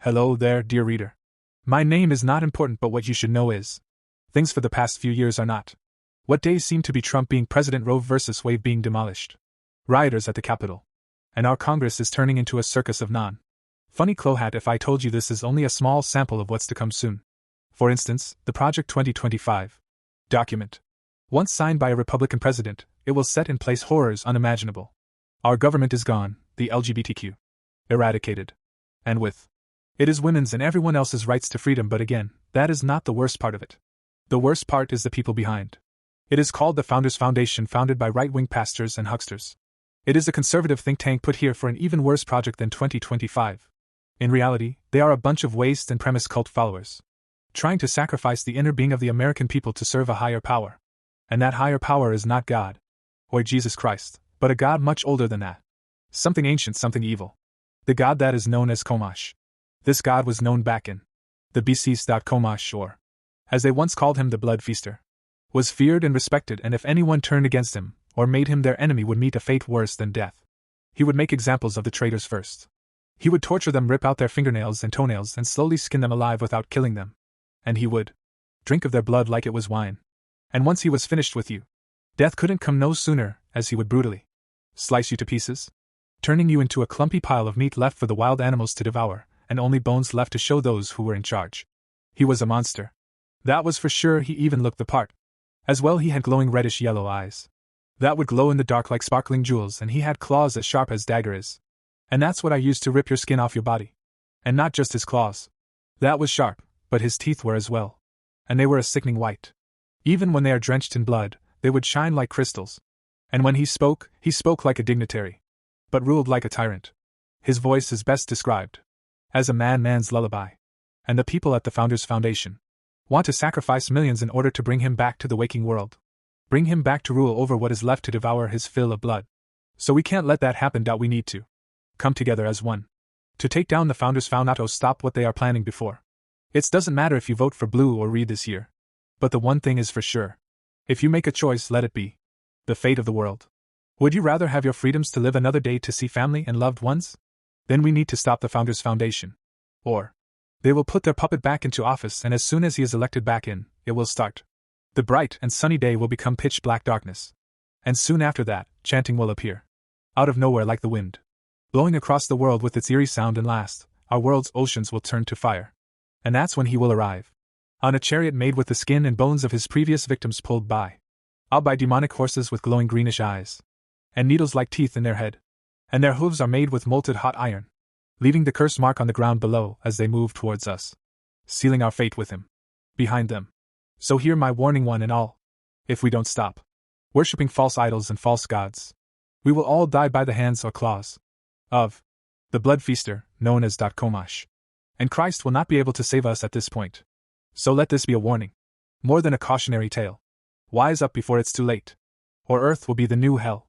Hello there, dear reader. My name is not important, but what you should know is things for the past few years are not. What days seem to be Trump being president, Roe versus Wade being demolished, rioters at the Capitol, and our Congress is turning into a circus of funny clohat if I told you this is only a small sample of what's to come soon. For instance, the Project 2025 document. Once signed by a Republican president, it will set in place horrors unimaginable. Our government is gone, the LGBTQ eradicated. And with it is women's and everyone else's rights to freedom, but again, that is not the worst part of it. The worst part is the people behind. It is called the Founders Foundation, founded by right-wing pastors and hucksters. It is a conservative think tank put here for an even worse project than 2025. In reality, they are a bunch of waste and premise cult followers, trying to sacrifice the inner being of the American people to serve a higher power. And that higher power is not God, or Jesus Christ, but a God much older than that. Something ancient, something evil. The God that is known as Komash. This God was known back in the BCs. Komash, or, as they once called him, the Blood Feaster, was feared and respected, and if anyone turned against him, or made him their enemy, would meet a fate worse than death. He would make examples of the traitors first. He would torture them, rip out their fingernails and toenails, and slowly skin them alive without killing them. And he would drink of their blood like it was wine. And once he was finished with you, death couldn't come no sooner, as he would brutally slice you to pieces, turning you into a clumpy pile of meat left for the wild animals to devour, and only bones left to show those who were in charge. He was a monster. That was for sure. He even looked the part. As well, he had glowing reddish-yellow eyes that would glow in the dark like sparkling jewels, and he had claws as sharp as dagger is. And that's what I used to rip your skin off your body. And not just his claws. That was sharp, but his teeth were as well. And they were a sickening white. Even when they are drenched in blood, they would shine like crystals. And when he spoke like a dignitary, but ruled like a tyrant. His voice is best described as a man's lullaby. And the people at the Founders Foundation want to sacrifice millions in order to bring him back to the waking world. Bring him back to rule over what is left, to devour his fill of blood. So we can't let that happen. We need to come together as one to take down the Founders Foundation. Stop what they are planning before. It doesn't matter if you vote for blue or red this year. But the one thing is for sure. If you make a choice, let it be the fate of the world. Would you rather have your freedoms to live another day to see family and loved ones? Then we need to stop the Founders Foundation. Or they will put their puppet back into office, and as soon as he is elected back in, it will start. The bright and sunny day will become pitch black darkness. And soon after that, chanting will appear. Out of nowhere like the wind, blowing across the world with its eerie sound, and last, our world's oceans will turn to fire. And that's when he will arrive. On a chariot made with the skin and bones of his previous victims, pulled by demonic horses with glowing greenish eyes, and needles like teeth in their head. And their hooves are made with molten hot iron, leaving the curse mark on the ground below as they move towards us, sealing our fate with him behind them. So hear my warning, one and all. If we don't stop worshipping false idols and false gods, we will all die by the hands or claws of the Blood Feaster, known as Komash. And Christ will not be able to save us at this point. So let this be a warning, more than a cautionary tale. Wise up before it's too late, or earth will be the new hell.